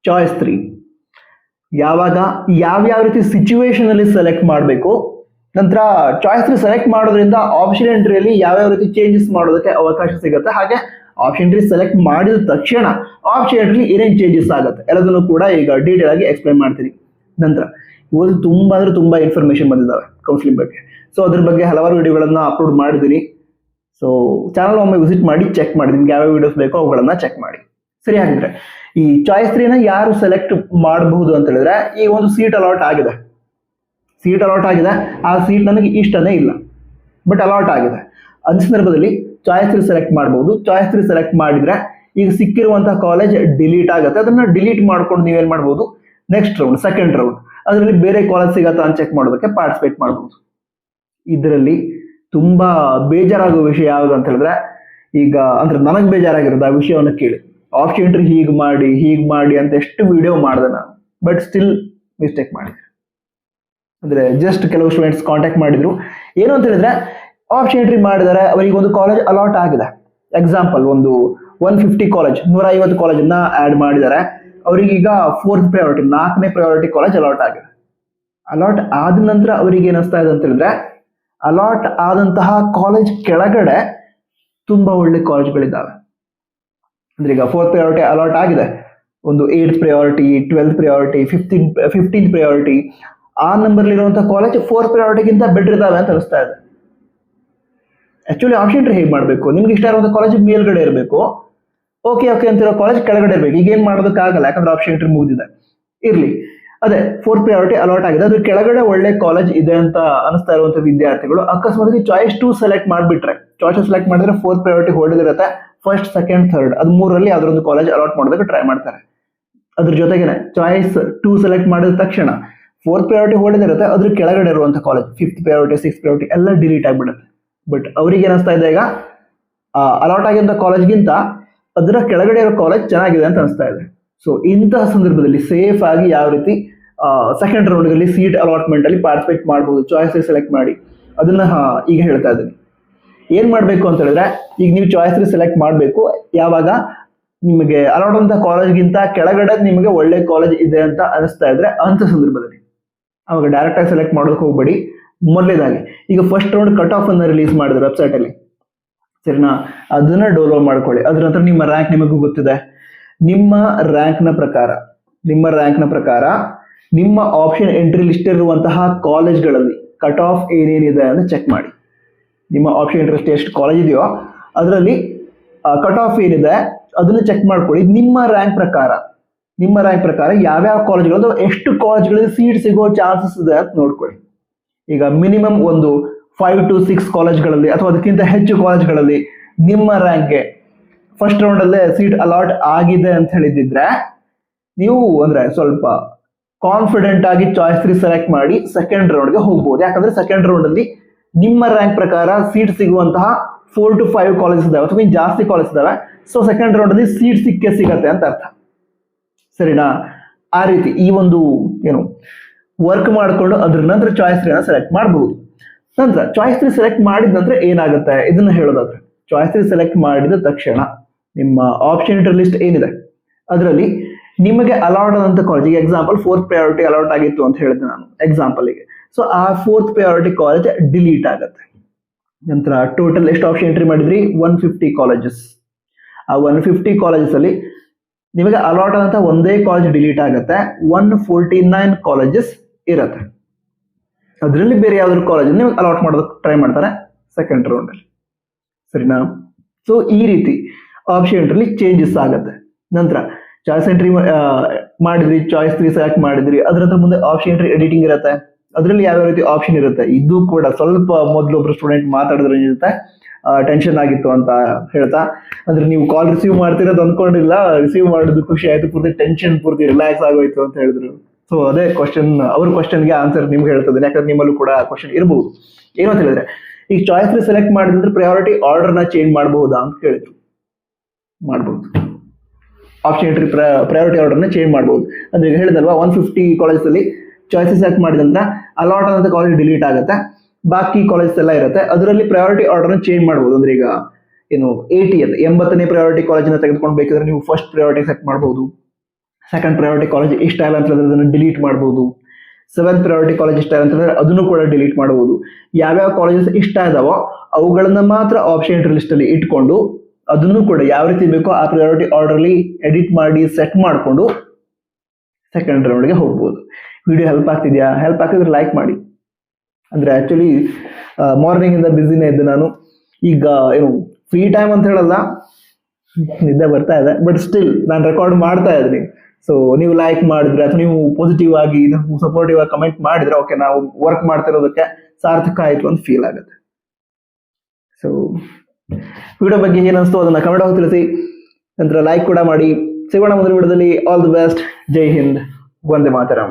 Choice 3 ಯಾವಾಗ ಯಾವ್ಯಾವ ರೀತಿ ಸಿಚುವೇಶನ್ ಅಲ್ಲಿ ಸೆಲೆಕ್ಟ್ ಮಾಡಬೇಕು. ನಂತರ ಚಾಯ್ಸ್ 3 ಸೆಲೆಕ್ಟ್ ಮಾಡೋದ್ರಿಂದ ಆಪ್ಷನ್ ಎಂಟ್ರಿಯಲ್ಲಿ ಯಾವ್ಯಾವ ರೀತಿ ಚೇಂಜಸ್ ಮಾಡೋದಕ್ಕೆ ಅವಕಾಶ ಸಿಗುತ್ತೆ, ಹಾಗೆ ಆಪ್ಷನ್ ಎಂಟ್ರಿ ಸೆಲೆಕ್ಟ್ ಮಾಡಿದ ತಕ್ಷಣ ಆಪ್ಷನ್ ಎಂಟ್ರಿ ಏನೇನು ಚೇಂಜಸ್ ಆಗುತ್ತೆ ಎಲ್ಲದನ್ನು ಕೂಡ ಈಗ ಡೀಟೇಲ್ ಆಗಿ ಎಕ್ಸ್ಪ್ಲೈನ್ ಮಾಡ್ತೀನಿ. ನಂತರ ಇವತ್ತು ತುಂಬಾ ಇನ್ಫಾರ್ಮೇಶನ್ ಬಂದಿದ್ದಾವೆ ಕೌನ್ಸಿಲಿಂಗ್ ಬಗ್ಗೆ. ಸೊ ಅದ್ರ ಬಗ್ಗೆ ಹಲವಾರು ವಿಡಿಯೋಗಳನ್ನ ಅಪ್ಲೋಡ್ ಮಾಡಿದ್ದೀನಿ. ಸೊ ಚಾನಲ್ ಒಮ್ಮೆ ವಿಸಿಟ್ ಮಾಡಿ ಚೆಕ್ ಮಾಡಿ, ನಿಮ್ಗೆ ಯಾವ ವಿಡಿಯೋಸ್ ಬೇಕೋ ಅವುಗಳನ್ನ ಚೆಕ್ ಮಾಡಿ. ಸರಿ, ಹಾಗಿದ್ರೆ ಈ ಚಾಯ್ಸ್ 3ನ ಯಾರು ಸೆಲೆಕ್ಟ್ ಮಾಡಬಹುದು ಅಂತ ಹೇಳಿದ್ರೆ, ಈ ಒಂದು ಸೀಟ್ ಅಲಾಟ್ ಆಗಿದೆ, ಆ ಸೀಟ್ ನನಗೆ ಇಷ್ಟನೇ ಇಲ್ಲ, ಬಟ್ ಅಲಾಟ್ ಆಗಿದೆ. ಅಂಥ ಸಂದರ್ಭದಲ್ಲಿ ಚಾಯ್ಸ್ 3 ಸೆಲೆಕ್ಟ್ ಮಾಡಬಹುದು. ಚಾಯ್ಸ್ 3 ಸೆಲೆಕ್ಟ್ ಮಾಡಿದ್ರೆ ಈಗ ಸಿಕ್ಕಿರುವಂತಹ ಕಾಲೇಜ್ ಡಿಲೀಟ್ ಆಗುತ್ತೆ. ಅದನ್ನ ಡಿಲೀಟ್ ಮಾಡ್ಕೊಂಡು ನೀವೇನ್ ಮಾಡಬಹುದು, ನೆಕ್ಸ್ಟ್ ರೌಂಡ್, ಸೆಕೆಂಡ್ ರೌಂಡ್, ಅದರಲ್ಲಿ ಬೇರೆ ಕಾಲೇಜ್ ಸಿಗತ್ತಾ ಅಂತ ಚೆಕ್ ಮಾಡೋದಕ್ಕೆ ಪಾರ್ಟಿಸಿಪೇಟ್ ಮಾಡಬಹುದು. ಇದರಲ್ಲಿ ತುಂಬಾ ಬೇಜಾರಾಗುವ ವಿಷಯ ಯಾವುದು ಅಂತ ಹೇಳಿದ್ರೆ, ಈಗ ಅಂದ್ರೆ ನನಗೆ ಬೇಜಾರಾಗಿರೋದು ಆ ವಿಷಯವನ್ನು ಕೇಳಿ. ಆಪ್ಷನ್ ಎಂಟ್ರಿ ಹೀಗೆ ಮಾಡಿ ಅಂತ ಎಷ್ಟು ವಿಡಿಯೋ ಮಾಡಿದೆ ನಾನು, ಬಟ್ ಸ್ಟಿಲ್ ಮಿಸ್ಟೇಕ್ ಮಾಡಿದೆ. ಅಂದ್ರೆ ಜಸ್ಟ್ ಕೆಲವು ಸ್ಟೂಡೆಂಟ್ಸ್ ಕಾಂಟ್ಯಾಕ್ಟ್ ಮಾಡಿದ್ರು, ಏನು ಅಂತ ಹೇಳಿದ್ರೆ ಆಪ್ಷನ್ ಎಂಟ್ರಿ ಮಾಡಿದರೆ ಅವರಿಗೆ ಒಂದು ಕಾಲೇಜ್ ಅಲಾಟ್ ಆಗಿದೆ. ಎಕ್ಸಾಂಪಲ್ ಒಂದು 150 ಕಾಲೇಜ್, 150 ಕಾಲೇಜನ್ನ ಆಡ್ ಮಾಡಿದ್ದಾರೆ. ಅವರಿಗೀಗ 4th ಪ್ರಯಾರಿಟಿ, 4ನೇ ಪ್ರಯಾರಿಟಿ ಕಾಲೇಜ್ ಅಲಾಟ್ ಆಗಿದೆ. ಅಲಾಟ್ ಆದ ನಂತರ ಅವರಿಗೆ ಏನಿಸ್ತಾ ಇದೆ ಅಂತ ಹೇಳಿದ್ರೆ, ಅಲಾಟ್ ಆದಂತಹ ಕಾಲೇಜ್ ಕೆಳಗಡೆ ತುಂಬಾ ಒಳ್ಳೆ ಕಾಲೇಜ್ಗಳಿದ್ದಾವೆ. ಅಂದ್ರೆ ಈಗ 4th ಪ್ರಯಾರಿಟಿ ಅಲಾಟ್ ಆಗಿದೆ, ಒಂದು 8th priority, 12th priority, 15th priority, ಆ ನಂಬರ್ ಇರುವಂತಹ ಕಾಲೇಜ್ 4th ಪ್ರಯಾರಿಟಿಗಿಂತ ಬೆಟರ್ ಇದಾವೆ ಅಂತ ಅನಿಸ್ತಾ ಇದೆ. ಆಕ್ಚುಲಿ ಆಪ್ಷನ್ ಎಂಟ್ರಿ ಹೇಗೆ ಮಾಡಬೇಕು, ನಿಮ್ಗೆ ಇಷ್ಟ ಇರುವಂತಹ ಕಾಲೇಜ್ ಮೇಲ್ಗಡೆ ಇರಬೇಕು, ಓಕೆ ಅಂತಿರೋ ಕಾಲೇಜ್ ಕೆಳಗಡೆ ಇರಬೇಕು. ಈಗ ಏನ್ ಮಾಡೋದಕ್ಕಾಗಲ್ಲ, ಯಾಕಂದ್ರೆ ಆಪ್ಷನ್ ಎಂಟ್ರಿ ಮುಗಿದಿದೆ. ಇರ್ಲಿ, ಅದೇ 4th ಪ್ರಯಾರಿಟಿ ಅಲಾಟ್ ಆಗಿದೆ, ಅದ್ರ ಕೆಳಗಡೆ ಒಳ್ಳೆ ಕಾಲೇಜ್ ಇದೆ ಅಂತ ಅನಿಸ್ತಾ ಇರುವಂತಹ ವಿದ್ಯಾರ್ಥಿಗಳು ಅಕಸ್ಮಾತ್ ಚಾಯ್ಸ್ 2 ಸೆಲೆಕ್ಟ್ ಮಾಡಿಬಿಟ್ರೆ, ಚಾಯ್ಸ್ ಸೆಲೆಕ್ಟ್ ಮಾಡಿದ್ರೆ 4th ಪ್ರಯಾರಿಟಿ ಹೋಲ್ಡ್ ಇರುತ್ತೆ, ಫಸ್ಟ್, ಸೆಕೆಂಡ್, ಥರ್ಡ್, ಅದು ಮೂರರಲ್ಲಿ ಯಾವ್ದಾದ್ರು ಕಾಲೇಜ್ ಅಲಾಟ್ ಮಾಡೋದಕ್ಕೆ ಟ್ರೈ ಮಾಡ್ತಾರೆ. ಅದ್ರ ಜೊತೆಗೇನೆ ಚಾಯ್ಸ್ 2 ಸೆಲೆಕ್ಟ್ ಮಾಡಿದ ತಕ್ಷಣ 4th ಪ್ರಯಾರಿಟಿ ಹೋಲ್ಡ್ ಇರುತ್ತೆ, ಅದ್ರ ಕೆಳಗಡೆ ಇರುವಂತಹ college 5th priority, 6th priority ಎಲ್ಲ ಡಿಲೀಟ್ ಆಗಿಬಿಡುತ್ತೆ. ಬಟ್ ಅವ್ರಿಗೆ ಏನಿಸ್ತಾ ಇದೆ, ಈಗ ಅಲಾಟ್ ಆಗಿರೋ ಕಾಲೇಜ್ಗಿಂತ ಅದರ ಕೆಳಗಡೆ ಇರೋ ಕಾಲೇಜ್ ಚೆನ್ನಾಗಿದೆ ಅಂತ ಅನಿಸ್ತಾ ಇದೆ. ಸೊ ಇಂತಹ ಸಂದರ್ಭದಲ್ಲಿ ಸೇಫ್ ಆಗಿ ಯಾವ ರೀತಿ ಸೆಕೆಂಡ್ ರೌಂಡ್ಗಳಲ್ಲಿ ಸೀಟ್ ಅಲಾಟ್ಮೆಂಟ್ ಅಲ್ಲಿ ಪಾರ್ಟಿಸಿಪೇಟ್ ಮಾಡಬಹುದು, ಚಾಯ್ಸ್ ಸೆಲೆಕ್ಟ್ ಮಾಡಿ, ಅದನ್ನ ಈಗ ಹೇಳ್ತಾ ಇದ್ದೀನಿ. ಏನ್ ಮಾಡ್ಬೇಕು ಅಂತ ಹೇಳಿದ್ರೆ, ಈಗ ನೀವು ಚಾಯ್ಸ್ ಸೆಲೆಕ್ಟ್ ಮಾಡಬೇಕು ಯಾವಾಗ ನಿಮಗೆ ಅಲಾಟ್ ಅಂತ ಕಾಲೇಜ್ಗಿಂತ ಕೆಳಗಡೆ ನಿಮಗೆ ಒಳ್ಳೆ ಕಾಲೇಜ್ ಇದೆ ಅಂತ ಅನಿಸ್ತಾ ಇದ್ರೆ, ಅಂತ ಸಂದರ್ಭದಲ್ಲಿ ಅವಾಗ ಡೈರೆಕ್ಟ್ ಆಗಿ ಸೆಲೆಕ್ಟ್ ಮಾಡೋದಕ್ಕೆ ಹೋಗ್ಬೇಡಿ. ಮೊದಲೇದಾಗಿ ಈಗ ಫಸ್ಟ್ ರೌಂಡ್ ಕಟ್ ಆಫ್ ಅನ್ನ ರಿಲೀಸ್ ಮಾಡಿದ್ರು ವೆಬ್ಸೈಟ್ ಅಲ್ಲಿ, ಸರಿನಾ? ಅದನ್ನ ಡೌನ್ಲೋಡ್ ಮಾಡ್ಕೊಳ್ಳಿ. ಅದ್ರ ನಂತರ ನಿಮ್ಮ ರ್ಯಾಂಕ್ ನಿಮಗೂ ಗೊತ್ತಿದೆ. ನಿಮ್ಮ ರ್ಯಾಂಕ್ನ ಪ್ರಕಾರ ನಿಮ್ಮ ಆಪ್ಷನ್ ಎಂಟ್ರಿ ಲಿಸ್ಟ್ ಇರುವಂತಹ ಕಾಲೇಜ್ಗಳಲ್ಲಿ ಕಟ್ ಆಫ್ ಏನೇನಿದೆ ಅಂತ ಚೆಕ್ ಮಾಡಿ. ನಿಮ್ಮ ಆಪ್ಷನ್ ಎಂಟ್ರಿ ಎಷ್ಟು ಕಾಲೇಜ್ ಇದೆಯೋ ಅದರಲ್ಲಿ ಕಟ್ ಆಫ್ ಏನಿದೆ ಅದನ್ನ ಚೆಕ್ ಮಾಡ್ಕೊಳ್ಳಿ. ನಿಮ್ಮ ರ್ಯಾಂಕ್ ಪ್ರಕಾರ ಯಾವ್ಯಾವ ಕಾಲೇಜ್ಗಳು, ಎಷ್ಟು ಕಾಲೇಜ್ಗಳಲ್ಲಿ ಸೀಟ್ ಸಿಗೋ ಚಾನ್ಸಸ್ ಇದೆ ಅಂತ ನೋಡ್ಕೊಳ್ಳಿ. ಈಗ ಮಿನಿಮಮ್ ಒಂದು 5 to 6 ಕಾಲೇಜ್ಗಳಲ್ಲಿ ಅಥವಾ ಅದಕ್ಕಿಂತ ಹೆಚ್ಚು ಕಾಲೇಜ್ಗಳಲ್ಲಿ ನಿಮ್ಮ ರ್ಯಾಂಕ್ಗೆ ಫಸ್ಟ್ ರೌಂಡ್ ಅಲ್ಲೇ ಸೀಟ್ ಅಲಾಟ್ ಆಗಿದೆ ಅಂತ ಹೇಳಿದ್ರೆ, ನೀವು ಅಂದ್ರೆ ಸ್ವಲ್ಪ ಕಾನ್ಫಿಡೆಂಟ್ ಆಗಿ ಚಾಯ್ಸ್ 3 ಸೆಲೆಕ್ಟ್ ಮಾಡಿ ಸೆಕೆಂಡ್ ರೌಂಡ್ಗೆ ಹೋಗ್ಬೋದು. ಯಾಕಂದ್ರೆ ಸೆಕೆಂಡ್ ರೌಂಡ್ ಅಲ್ಲಿ ನಿಮ್ಮ ರ್ಯಾಂಕ್ ಪ್ರಕಾರ ಸೀಟ್ ಸಿಗುವಂತಹ 4 to 5 ಕಾಲೇಜ್ ಇದಾವೆ ಅಥವಾ ಇನ್ನು ಜಾಸ್ತಿ ಕಾಲೇಜ್ ಇದಾವೆ. ಸೊ ಸೆಕೆಂಡ್ ರೌಂಡ್ ಅಲ್ಲಿ ಸೀಟ್ ಸಿಗತ್ತೆ ಅಂತ ಅರ್ಥ, ಸರಿನಾ? ಆ ರೀತಿ ಈ ಒಂದು ವರ್ಕ್ ಮಾಡಿಕೊಂಡು ಅದ್ರ ನಂತರ ಚಾಯ್ಸ್ 3 ಸೆಲೆಕ್ಟ್ ಮಾಡಬಹುದು. ನಂತರ ಚಾಯ್ಸ್ 3 ಸೆಲೆಕ್ಟ್ ಮಾಡಿದ ನಂತರ ಏನಾಗುತ್ತೆ ಇದನ್ನ ಹೇಳೋದಾದ್ರೆ, ಚಾಯ್ಸ್ 3 ಸೆಲೆಕ್ಟ್ ಮಾಡಿದ ತಕ್ಷಣ ನಿಮ್ಮ ಆಪ್ಷನ್ ಎಂಟ್ರಿ ಲಿಸ್ಟ್ ಏನಿದೆ ಅದರಲ್ಲಿ ನಿಮಗೆ ಅಲಾಟ್ ಆದಂತ ಕಾಲೇಜ್, ಈಗ ಎಕ್ಸಾಂಪಲ್ 4th ಪ್ರಯಾರಿಟಿ ಅಲಾಟ್ ಆಗಿತ್ತು ಅಂತ ಹೇಳಿದೆ ನಾನು ಎಕ್ಸಾಂಪಲ್ಗೆ. ಸೊ ಆ 4th ಪ್ರಯಾರಿಟಿ ಕಾಲೇಜ್ ಡಿಲೀಟ್ ಆಗುತ್ತೆ. ನಂತರ ಟೋಟಲ್ ಎಷ್ಟು ಆಪ್ಷನ್ ಎಂಟ್ರಿ ಮಾಡಿದ್ರಿ, 150 ಕಾಲೇಜಸ್. ಆ 150 ಕಾಲೇಜಸ್ ಅಲ್ಲಿ ನಿಮಗೆ ಅಲಾಟ್ ಆದಂತ ಒಂದೇ ಕಾಲೇಜ್ ಡಿಲೀಟ್ ಆಗುತ್ತೆ, 149 ಕಾಲೇಜಸ್ ಇರುತ್ತೆ. ಅದರಲ್ಲಿ ಬೇರೆ ಯಾವ್ದಾದ್ರು ಕಾಲೇಜ್ ನಿಮಗೆ ಅಲಾಟ್ ಮಾಡೋದಕ್ಕೆ ಟ್ರೈ ಮಾಡ್ತಾರೆ ಸೆಕೆಂಡ್ ರೌಂಡ್ ಅಲ್ಲಿ, ಸರಿನಾ? ಸೊ ಈ ರೀತಿ ಆಪ್ಷನ್ ಎಂಟ್ರಿ ಚೇಂಜಸ್ ಆಗುತ್ತೆ. ನಂತರ ಚಾಯ್ಸ್ ಎಂಟ್ರಿ ಮಾಡಿದ್ರಿ, ಚಾಯ್ಸ್ 3 ಸೆಲೆಕ್ಟ್ ಮಾಡಿದ್ರಿ, ಅದರ ಮುಂದೆ ಆಪ್ಷನ್ ಎಂಟ್ರಿ ಎಡಿಟಿಂಗ್ ಇರುತ್ತೆ. ಅದರಲ್ಲಿ ಯಾವ್ಯಾವ ರೀತಿ ಆಪ್ಷನ್ ಇರುತ್ತೆ, ಇದು ಕೂಡ ಸ್ವಲ್ಪ ಮೊದಲೊಬ್ರು ಸ್ಟೂಡೆಂಟ್ ಮಾತಾಡಿದ್ರೆ ಇರುತ್ತೆ, ಟೆನ್ಷನ್ ಆಗಿತ್ತು ಅಂತ ಹೇಳ್ತಾ, ಅಂದ್ರೆ ನೀವು ಕಾಲ್ ರಿಸೀವ್ ಮಾಡ್ತಿರೋದು ಅಂದ್ಕೊಂಡಿಲ್ಲ, ರಿಸೀವ್ ಮಾಡೋದು ಖುಷಿ ಆಯ್ತು, ಪೂರ್ತಿ ರಿಲ್ಯಾಕ್ಸ್ ಆಗೋಯ್ತು ಅಂತ ಹೇಳಿದ್ರು. ಸೊ ಅದೇ ಅವ್ರ ಕ್ವಶನ್ಗೆ ಆನ್ಸರ್ ನಿಮ್ಗೆ ಹೇಳ್ತದೆ, ಯಾಕಂದ್ರೆ ನಿಮ್ಮಲ್ಲೂ ಕೂಡ ಕ್ವಶನ್ ಇರಬಹುದು. ಏನು ಅಂತ ಹೇಳಿದ್ರೆ, ಈಗ ಚಾಯ್ಸ್ 3 ಸೆಲೆಕ್ಟ್ ಮಾಡಿದ್ರೆ ಪ್ರಯಾರಿಟಿ ಆರ್ಡರ್ನ ಚೇಂಜ್ ಮಾಡಬಹುದಾ ಅಂತ ಕೇಳಿದ್ರು. ಮಾಡಬಹುದು, ಆಪ್ಷನ್ ಎಂಟ್ರಿ ಪ್ರಯಾರಿಟಿ ಆರ್ಡರ್ನ ಚೇಂಜ್ ಮಾಡಬಹುದು. ಅಂದ್ರೆ ಈಗ ಹೇಳಿದಲ್ವಾ 150 ಕಾಲೇಜ್ ಅಲ್ಲಿ ಚಾಯ್ಸ್ ಸೆಲೆಕ್ಟ್ ಮಾಡಿದಂದ್ರೆ ಅಲಾಟ್ ಆದಂತ ಕಾಲೇಜ್ ಡಿಲೀಟ್ ಆಗುತ್ತೆ, ಬಾಕಿ ಕಾಲೇಜ್ ಎಲ್ಲ ಇರುತ್ತೆ, ಅದರಲ್ಲಿ ಪ್ರಯಾರಿಟಿ ಆರ್ಡರ್ನ ಚೇಂಜ್ ಮಾಡಬಹುದು. ಅಂದ್ರೆ ಈಗ 80ನೇ ಪ್ರಯಾರಿಟಿ ಕಾಲೇಜನ್ನ ತೆಗೆದುಕೊಂಡು ಬೇಕಿದ್ರೆ ನೀವು ಫಸ್ಟ್ ಪ್ರಯಾರಿಟಿ ಸೆಲೆಕ್ಟ್ ಮಾಡಬಹುದು, ಸೆಕೆಂಡ್ ಪ್ರಯಾರಿಟಿ ಕಾಲೇಜ್ ಇಷ್ಟ ಇಲ್ಲ ಅಂತಂದ್ರೆ ಅದನ್ನು ಡಿಲೀಟ್ ಮಾಡ್ಬೋದು. ಸೆವೆಂತ್ ಪ್ರಯಾರಿಟಿ ಕಾಲೇಜ್ ಇಷ್ಟ ಇಲ್ಲ ಅಂತಂದ್ರೆ ಅದನ್ನು ಕೂಡ ಡಿಲೀಟ್ ಮಾಡ್ಬೋದು. ಯಾವ್ಯಾವ ಕಾಲೇಜಸ್ ಇಷ್ಟ ಇದಾವೋ ಅವುಗಳನ್ನ ಮಾತ್ರ ಆಪ್ಷನ್ ಎಂಟ್ರಿ ಲಿಸ್ಟ್ ಅಲ್ಲಿ ಇಟ್ಕೊಂಡು ಅದನ್ನು ಕೂಡ ಯಾವ ರೀತಿ ಬೇಕೋ ಆ ಪ್ರಯಾರಿಟಿ ಆರ್ಡರ್ ಅಲ್ಲಿ ಎಡಿಟ್ ಮಾಡಿ ಸೆಟ್ ಮಾಡಿಕೊಂಡು ಸೆಕೆಂಡ್ ರೌಂಡ್ಗೆ ಹೋಗ್ಬೋದು. ವಿಡಿಯೋ ಹೆಲ್ಪ್ ಆಗ್ತಿದ್ಯಾ? ಹೆಲ್ಪ್ ಆಗ್ತಿದ್ರೆ ಲೈಕ್ ಮಾಡಿ. ಅಂದ್ರೆ ಆಕ್ಚುಲಿ ಮಾರ್ನಿಂಗ್ ಇಂದ ಬಿಸಿನೇ ಇದ್ದೆ ನಾನು. ಈಗ ಏನು ಫ್ರೀ ಟೈಮ್ ಅಂತ ಹೇಳಲ್ಲ, ನಿದ್ದೆ ಬರ್ತಾ ಇದೆ, ಬಟ್ ಸ್ಟಿಲ್ ನಾನು ರೆಕಾರ್ಡ್ ಮಾಡ್ತಾ ಇದ್ದೀನಿ. ಸೊ ನೀವು ಲೈಕ್ ಮಾಡಿದ್ರೆ ಅಥವಾ ನೀವು ಪಾಸಿಟಿವ್ ಆಗಿ ಸಪೋರ್ಟಿವ್ ಆಗಿ ಕಮೆಂಟ್ ಮಾಡಿದ್ರೆ ಓಕೆ, ನಾವು ವರ್ಕ್ ಮಾಡ್ತಿರೋದಕ್ಕೆ ಸಾರ್ಥಕ ಆಯ್ತು ಅಂತ ಫೀಲ್ ಆಗುತ್ತೆ. ಸೊ ವಿಡಿಯೋ ಬಗ್ಗೆ ಏನಿಸ್ತು ಅದನ್ನ ಕಮೆಂಟ್ ಆಗಿ ತಿಳಿಸಿ, ನಂತರ ಲೈಕ್ ಕೂಡ ಮಾಡಿ. ಸಿಗೋಣ ಮುಂದಿನ ವಿಡಿಯೋದಲ್ಲಿ. All the best. ಜೈ ಹಿಂದ್, ವಂದೇ ಮಾತರಂ.